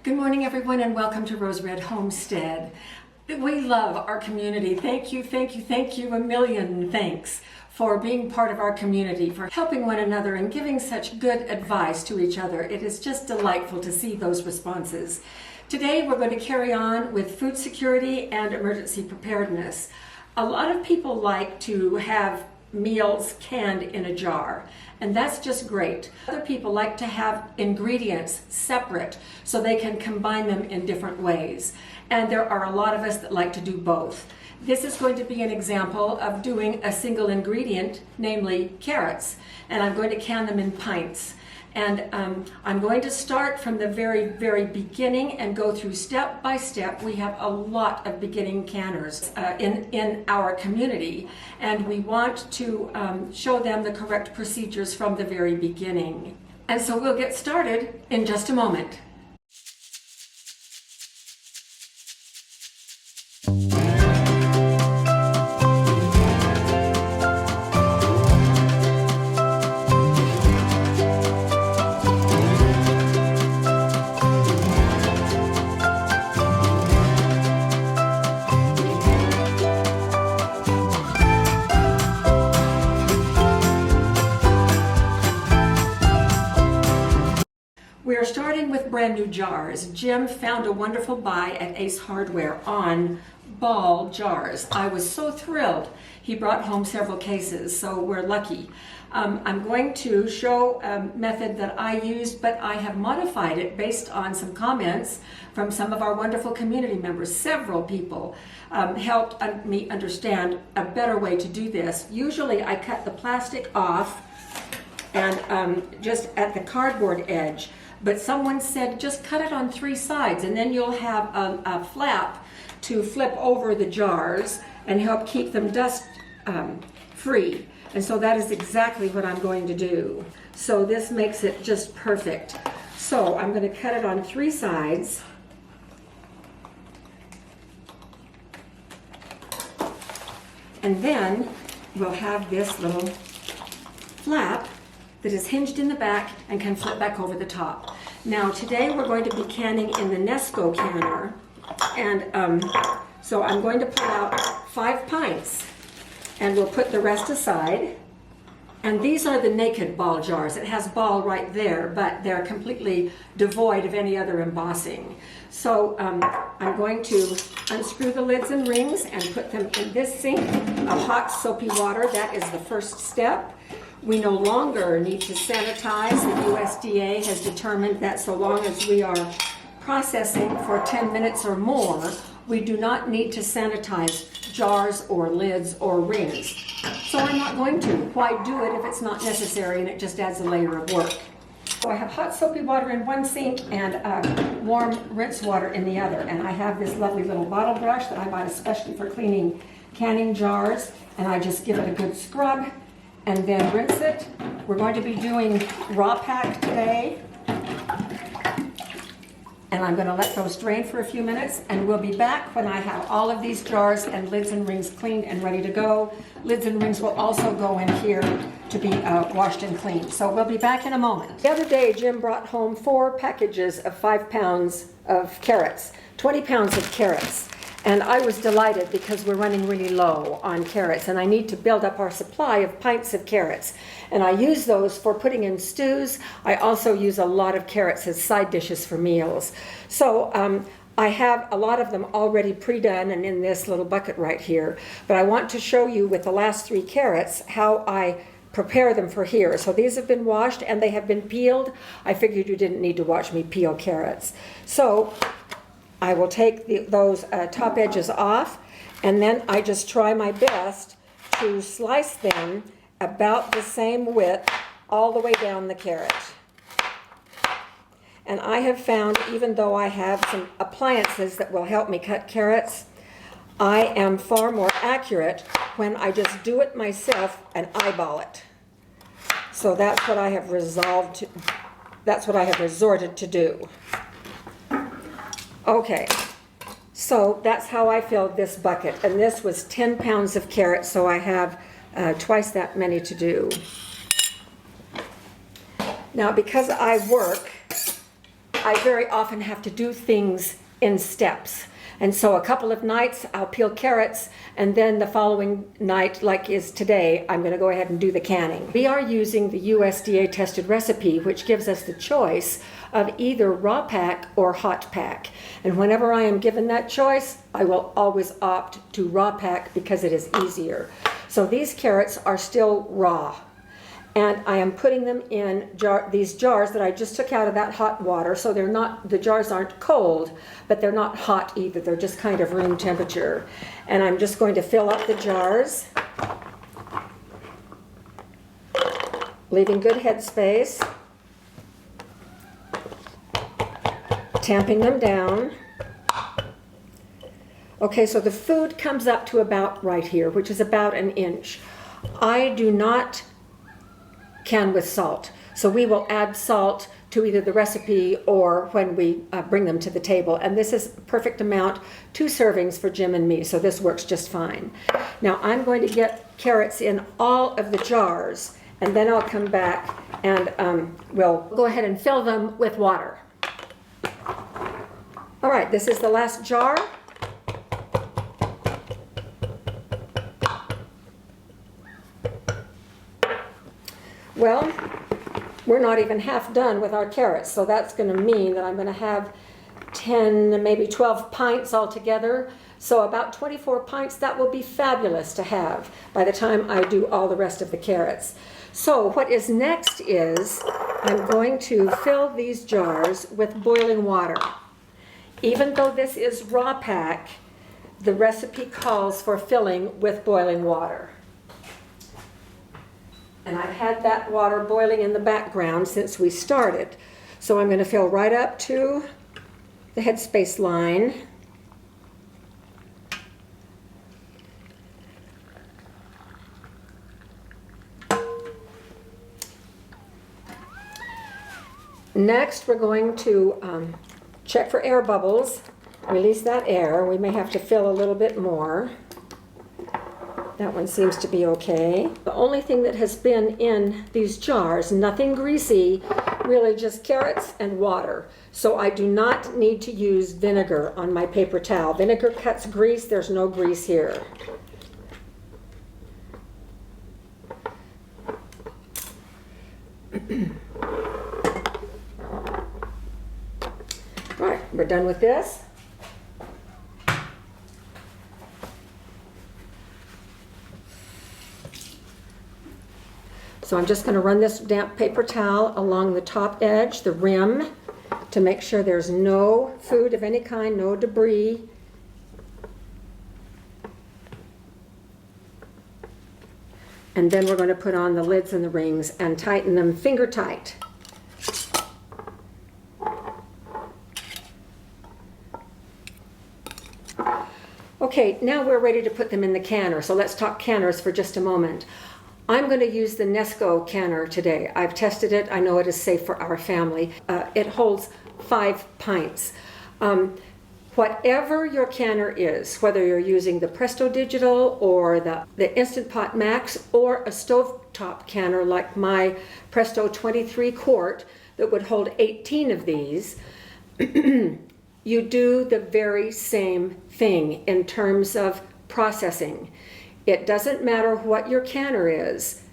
Good morning, everyone, and welcome to Rose Red Homestead. We love our community. Thank you, thank you, thank you, a million thanks for being part of our community, for helping one another and giving such good advice to each other. It is just delightful to see those responses. Today, we're going to carry on with food security and emergency preparedness. A lot of people like to have meals canned in a jar, and that's just great. Other people like to have ingredients separate so they can combine them in different ways, and there are a lot of us that like to do both. This is going to be an example of doing a single ingredient, namely carrots, and I'm going to can them in pints. And I'm going to start from the very beginning and go through step by step. We have a lot of beginning canners in our community, and we want to show them the correct procedures from the very beginning. And so we'll get started in just a moment. We are starting with brand new jars. Jim found a wonderful buy at Ace Hardware on ball jars. I was so thrilled. He brought home several cases, so we're lucky. I'm going to show a method that I used, but I have modified it based on some comments from some of our wonderful community members. Several people helped me understand a better way to do this. Usually I cut the plastic off and just at the cardboard edge. But someone said just cut it on 3 sides, and then you'll have a flap to flip over the jars and help keep them dust free. And so that is exactly what I'm going to do. So this makes it just perfect. So I'm going to cut it on 3 sides. And then we'll have this little flap that is hinged in the back and can flip back over the top. Now today we're going to be canning in the Nesco canner, and so I'm going to pull out 5 pints and we'll put the rest aside. And these are the naked ball jars. It has ball right there, but they're completely devoid of any other embossing. So I'm going to unscrew the lids and rings and put them in this sink of hot soapy water. That is the first step. We no longer need to sanitize. The USDA has determined that so long as we are processing for 10 minutes or more, we do not need to sanitize jars or lids or rings. So I'm not going to. Why do it if it's not necessary and it just adds a layer of work? So I have hot soapy water in one sink and warm rinse water in the other. And I have this lovely little bottle brush that I bought especially for cleaning canning jars, and I just give it a good scrub and then rinse it. We're going to be doing raw pack today, and I'm going to let those drain for a few minutes, and we'll be back when I have all of these jars and lids and rings cleaned and ready to go. Lids and rings will also go in here to be washed and cleaned. So we'll be back in a moment. The other day, Jim brought home 4 packages of 5 pounds of carrots, 20 pounds of carrots. And I was delighted because we're running really low on carrots, and I need to build up our supply of pints of carrots. And I use those for putting in stews. I also use a lot of carrots as side dishes for meals. So I have a lot of them already pre-done and in this little bucket right here. But I want to show you with the last 3 carrots how I prepare them for here. So these have been washed and they have been peeled. I figured you didn't need to watch me peel carrots. So I will take those top edges off, and then I just try my best to slice them about the same width all the way down the carrot. And I have found, even though I have some appliances that will help me cut carrots, I am far more accurate when I just do it myself and eyeball it. So that's what I have resorted to do. Okay, so that's how I filled this bucket, and this was 10 pounds of carrots, so I have twice that many to do. Now, because I work I very often have to do things in steps. And so a couple of nights I'll peel carrots, and then the following night, like is today, I'm going to go ahead and do the canning. We are using the USDA tested recipe, which gives us the choice of either raw pack or hot pack. And whenever I am given that choice, I will always opt to raw pack because it is easier. So these carrots are still raw. And I am putting them in these jars that I just took out of that hot water. So they're not, the jars aren't cold, but they're not hot either. They're just kind of room temperature. And I'm just going to fill up the jars, leaving good headspace, tamping them down. Okay, so the food comes up to about right here, which is about an inch. I do not can with salt. So we will add salt to either the recipe or when we bring them to the table. And this is a perfect amount, 2 servings for Jim and me, so this works just fine. Now I'm going to get carrots in all of the jars, and then I'll come back and we'll go ahead and fill them with water. All right, this is the last jar. Well, we're not even half done with our carrots, so that's going to mean that I'm going to have 10, maybe 12 pints altogether. So about 24 pints, that will be fabulous to have by the time I do all the rest of the carrots. So what is next is I'm going to fill these jars with boiling water. Even though this is raw pack, the recipe calls for filling with boiling water. And I've had that water boiling in the background since we started. So I'm going to fill right up to the headspace line. Next, we're going to check for air bubbles, release that air. We may have to fill a little bit more. That one seems to be okay. The only thing that has been in these jars, nothing greasy, really just carrots and water. So I do not need to use vinegar on my paper towel. Vinegar cuts grease, there's no grease here. Right, we're done with this. So I'm just going to run this damp paper towel along the top edge, the rim, to make sure there's no food of any kind, no debris. And then we're going to put on the lids and the rings and tighten them finger tight. Okay, now we're ready to put them in the canner. So let's talk canners for just a moment. I'm going to use the Nesco canner today. I've tested it. I know it is safe for our family. It holds 5 pints. Whatever your canner is, whether you're using the Presto Digital or the Instant Pot Max or a stovetop canner like my Presto 23 quart that would hold 18 of these, you do the very same thing in terms of processing. It doesn't matter what your canner is.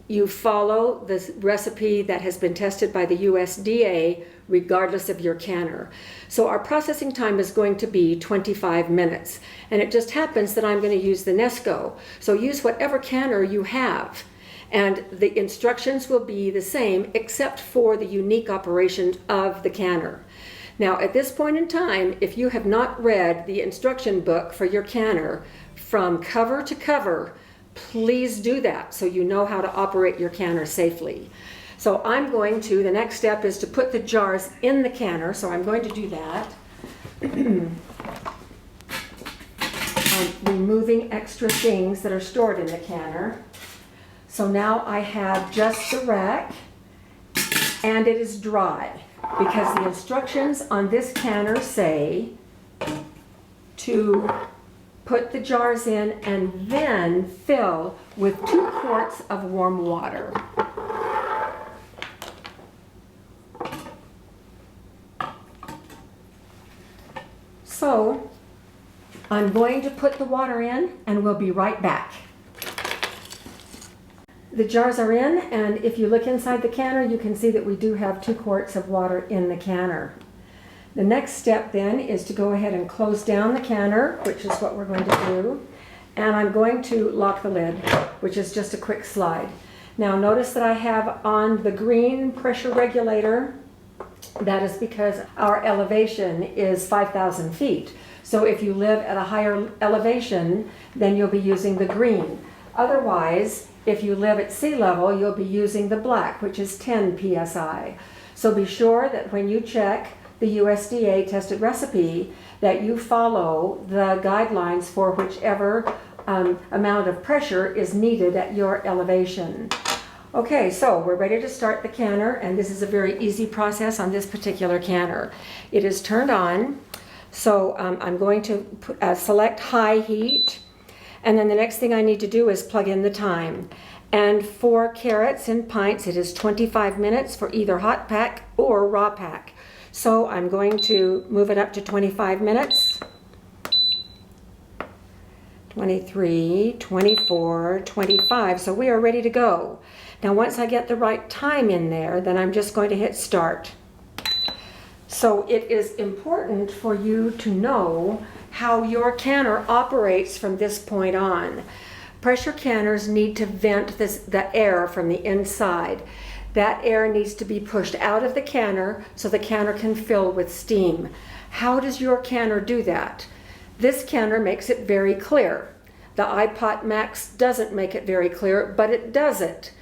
You follow the recipe that has been tested by the USDA regardless of your canner. So our processing time is going to be 25 minutes. And it just happens that I'm going to use the Nesco. So use whatever canner you have. And the instructions will be the same except for the unique operation of the canner. Now at this point in time, if you have not read the instruction book for your canner from cover to cover, please do that so you know how to operate your canner safely. So I'm going to, the next step is to put the jars in the canner, so I'm going to do that. I'm removing extra things that are stored in the canner. So now I have just the rack, and it is dry because the instructions on this canner say to put the jars in and then fill with 2 quarts of warm water. So I'm going to put the water in and we'll be right back. The jars are in, and if you look inside the canner, you can see that we do have 2 quarts of water in the canner. The next step then is to go ahead and close down the canner, which is what we're going to do. And I'm going to lock the lid, which is just a quick slide. Now notice that I have on the green pressure regulator. That is because our elevation is 5,000 feet. So if you live at a higher elevation, then you'll be using the green. Otherwise, if you live at sea level, you'll be using the black, which is 10 psi. So be sure that when you check the USDA tested recipe, that you follow the guidelines for whichever amount of pressure is needed at your elevation. Okay, so we're ready to start the canner, and this is a very easy process on this particular canner. It is turned on, so I'm going to select high heat, and then the next thing I need to do is plug in the time. And for carrots in pints, it is 25 minutes for either hot pack or raw pack. So I'm going to move it up to 25 minutes. 23, 24, 25. So we are ready to go. Now once I get the right time in there, then I'm just going to hit start. So it is important for you to know how your canner operates from this point on. Pressure canners need to vent the air from the inside. That air needs to be pushed out of the canner so the canner can fill with steam. How does your canner do that? This canner makes it very clear. The iPot Max doesn't make it very clear, but it does it.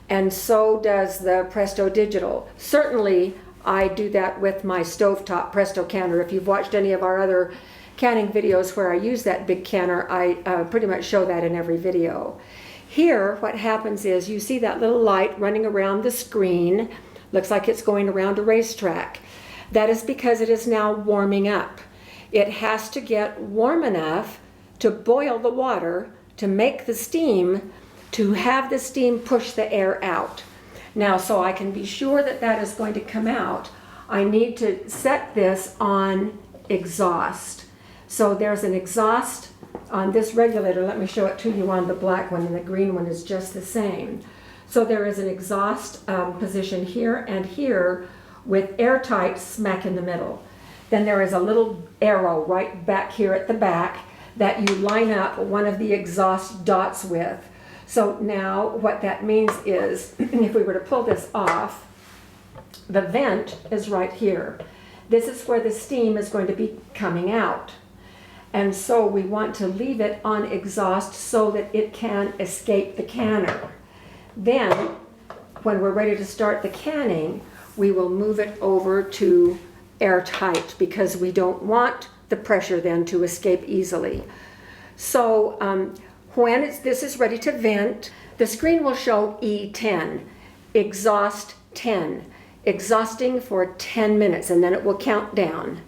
And so does the Presto Digital. Certainly, I do that with my stovetop Presto canner. If you've watched any of our other canning videos where I use that big canner, I pretty much show that in every video. Here, what happens is you see that little light running around the screen. Looks like it's going around a racetrack. That is because it is now warming up. It has to get warm enough to boil the water, to make the steam, to have the steam push the air out. Now, so I can be sure that that is going to come out, I need to set this on exhaust. So there's an exhaust on this regulator. Let me show it to you on the black one, and the green one is just the same. So there is an exhaust position here and here with airtight smack in the middle. Then there is a little arrow right back here at the back that you line up one of the exhaust dots with. So now what that means is, if we were to pull this off, the vent is right here. This is where the steam is going to be coming out. And so we want to leave it on exhaust so that it can escape the canner. Then, when we're ready to start the canning, we will move it over to airtight because we don't want the pressure then to escape easily. So when this is ready to vent, the screen will show E10, exhaust 10, exhausting for 10 minutes, and then it will count down.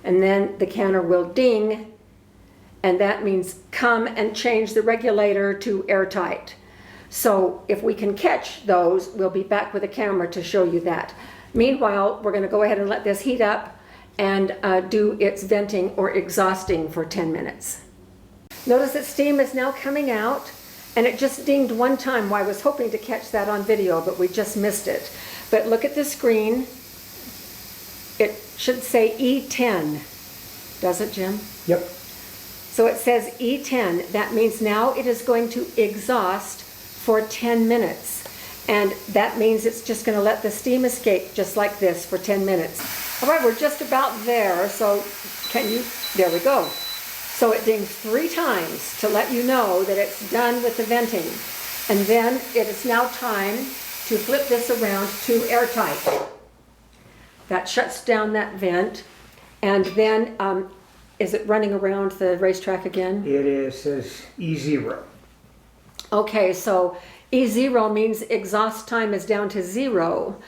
And then the canner will ding, and that means come and change the regulator to airtight. So if we can catch those, we'll be back with a camera to show you that. Meanwhile, we're going to go ahead and let this heat up and do its venting or exhausting for 10 minutes. Notice that steam is now coming out, and it just dinged one time. Well, I was hoping to catch that on video, but we just missed it. But look at the screen. It should say E10. Does it, Jim? Yep. So it says E10. That means now it is going to exhaust for 10 minutes. And that means it's just going to let the steam escape just like this for 10 minutes. All right, we're just about there. So there we go. So it dings 3 times to let you know that it's done with the venting. And then it is now time to flip this around to airtight. That shuts down that vent. And then, is it running around the racetrack again? It is, says E0. Okay, so E0 means exhaust time is down to 0.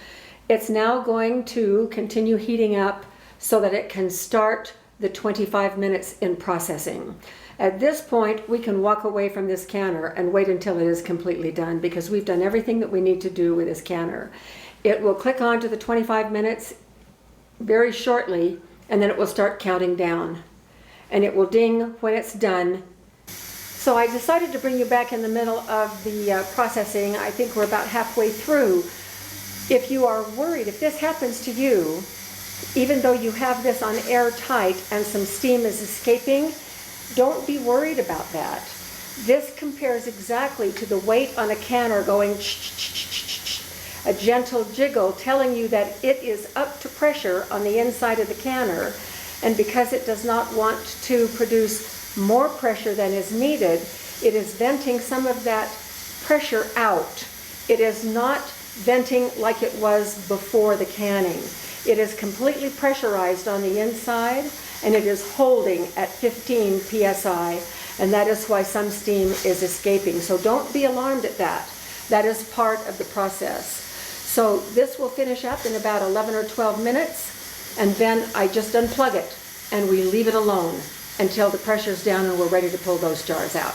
It's now going to continue heating up so that it can start the 25 minutes in processing. At this point, we can walk away from this canner and wait until it is completely done because we've done everything that we need to do with this canner. It will click on to the 25 minutes very shortly, and then it will start counting down. and it will ding when it's done. So I decided to bring you back in the middle of the processing. I think we're about halfway through. If you are worried, if this happens to you, even though you have this on airtight and some steam is escaping, don't be worried about that. This compares exactly to the weight on a canner going a gentle jiggle telling you that it is up to pressure on the inside of the canner, and because it does not want to produce more pressure than is needed, it is venting some of that pressure out. It is not venting like it was before the canning. It is completely pressurized on the inside, and it is holding at 15 psi, and that is why some steam is escaping. So don't be alarmed at that. That is part of the process. So this will finish up in about 11 or 12 minutes, and then I just unplug it and we leave it alone until the pressure's down and we're ready to pull those jars out.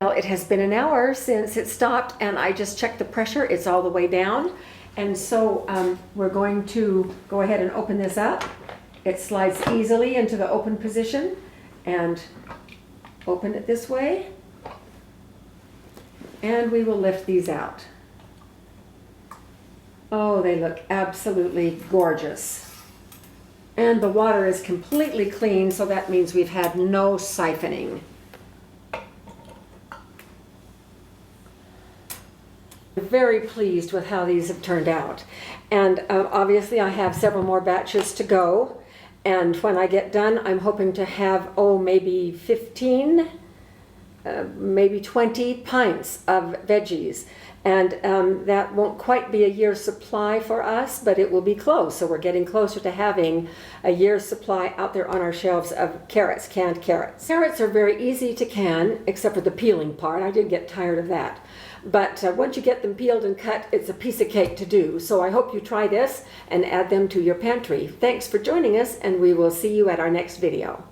Well, it has been an hour since it stopped, and I just checked the pressure. It's all the way down. And so we're going to go ahead and open this up. It slides easily into the open position, and open it this way. And we will lift these out. Oh, they look absolutely gorgeous. And the water is completely clean, so that means we've had no siphoning. Very pleased with how these have turned out, and obviously I have several more batches to go, and when I get done I'm hoping to have maybe 15 maybe 20 pints of veggies, and that won't quite be a year's supply for us, but it will be close. So we're getting closer to having a year's supply out there on our shelves of carrots, canned carrots. Carrots are very easy to can, except for the peeling part. I did get tired of that. But once you get them peeled and cut, it's a piece of cake to do. So I hope you try this and add them to your pantry. Thanks for joining us, and we will see you at our next video.